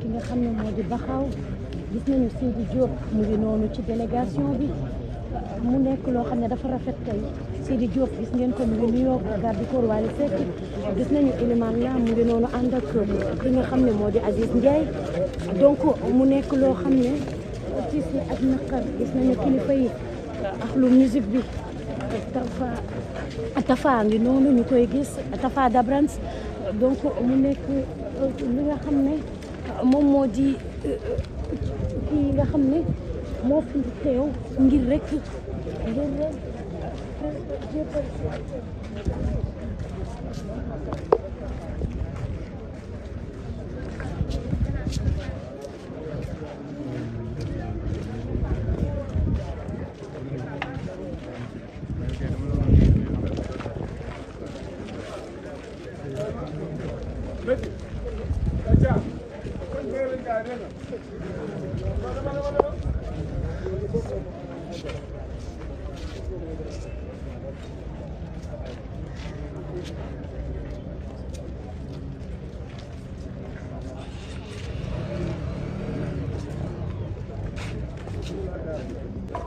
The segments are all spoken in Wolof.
ki nga xam ne moo di Baxaw gis nañu Sidi Diop mu ngi noonu ci délégation bi mu nekk loo xam ne dafa rafet tey Sidi Diop gis ngeen ko mu ngi New York garde corps Wally Seck gis nañu Elimane la mu ngi noonu ànd ak ki nga xam ne moo di Aziz Ndiaye donc mu nekk loo xam ne tiis la ak naqar gis nañu kilifa yi ak lu musique bi Tafa ngi noonu ñu koy gis Tafa Dabrans donc mu nekk li nga xam ne moom moo di kii nga xam ne moo fi teew ngir rek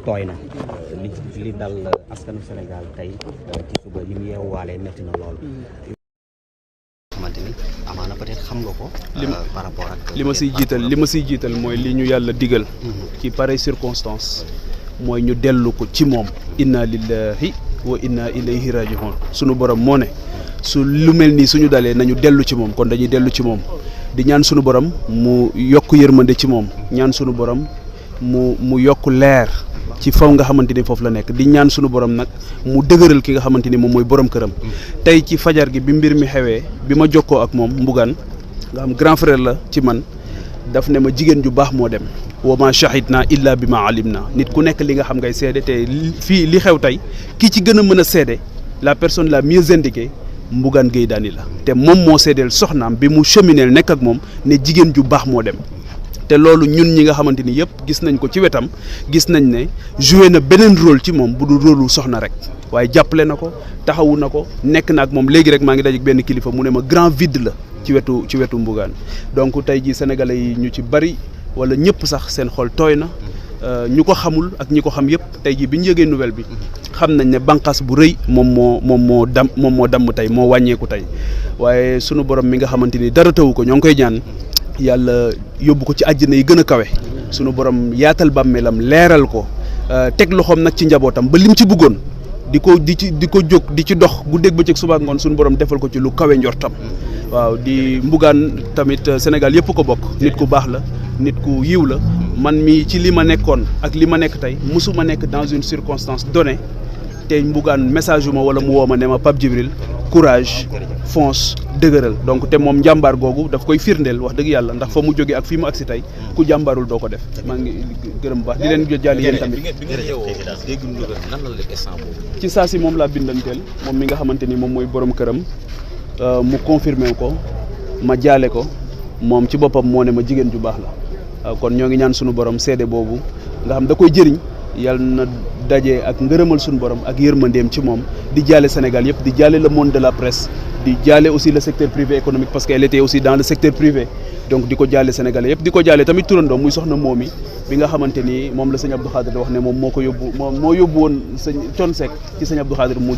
tooy na li dal askanu Sénégal tey ci suba li mu yeewaale metti na lool. xamante ni amaana peut-être xam nga ko. par rapport ak li ma siy jiital mooy li ñu yàlla digal. ci pareille circonstance mooy ñu dellu ko ci moom. inna lillahi wa inna ilayhi raji'un sunu borom moo ne su lu mel nii suñu dalee nañu dellu ci moom kon dañuy dellu ci moom di ñaan sunu borom mu yokk yërmande ci moom ñaan sunu borom mu yokk leer. ci faw nga xamante ni foofu la nekk di ñaan sunu borom nag mu dëgëral ki nga xamante ni moom mooy borom këram tey ci fajar gi bi mbir mi xewee bi ma jokkoo ak moom Mbougane nga xam grand frère la ci man daf ne ma jigéen ju baax moo dem wa ma shahidna illa bi ma alim na nit ku nekk li nga xam ngay seede te fii li xew tey ki ci gën a mën a seede la personne la mieux indiquée Mbougane Gueye Dany la te moom moo seedeel soxnaam bi mu chemineel nekk ak moom ne jigéen ju baax moo dem te loolu ñun ñi nga xamante ni yëpp gis nañ ko ci wetam gis nañ ne joué na beneen rôle ci moom bu dul rôle soxna rek waaye jàppale na ko taxawu na ko nekk na ak moom léegi rek maa ngi daje ak benn kilifa mu ne ma grand vide la ci wetu Mbougane donc tey jii sénégalais yi ñu ci bari wala ñëpp sax seen xol tooy na ñu ko xamul ak ñi ko xam yëpp tey jii bi ñu yëgee nouvelle bi xam nañ ne bànqaas bu rëy moom moo damm tey moo wàññeeku tey waaye sunu borom mi nga xamante ni dara tawu ko ñoo ngi koy ñaan. yàlla yóbbu ko ci àjjana yi gën a kawe sunu borom yaatal bàmmeelam leeral ko teg loxoom nag ci njabootam ba lim ci bëggoon di ko jóg di ci dox guddeeg bëccëg suba ak ngoon sunu borom defal ko ci lu kawe njortam waaw di Mbougane tamit Sénégal yëpp ko bokk nit ku baax la nit ku yiw la man mi ci li ma nekkoon ak li ma nekk tey musuma nekk dans une circonstance donnée te Mbougane message yu ma wala mu woo ma ne ma Pape Djibril courage fonce dëgëral donc te moom njàmbaar googu daf koy firndeel wax dëgg yàlla ndax fa mu jógee ak fii mu agsi tey ku jàmbaarul doo ko def maa ngi gërëm baax di leen jàll yéen tamit ci saa si moom laa bindanteel moom mi nga xamante ni moom mooy borom këram mu confirmé ko ma jaale ko moom ci boppam moo ne ma jigéen ju baax la kon ñoo ngi ñaan sunu borom seede boobu nga xam da koy jëriñ yàlla na daje ak ngërëmal suñu borom ak yërmandeem ci moom di jaale Sénégal yëpp di jaale le monde de la presse di jaale aussi le secteur privé économique parce qu'elle était aussi dans le secteur privé donc di ko jaale Sénégalais yëpp di ko jaale tamit turandoo muy soxna Momi bi nga xamante ni moom la sëñ Abdou Khadir wax ne moom moo ko yóbbu moom moo yóbbu woon sëñ Thione Seck ci sëñ Abdou Khadir mu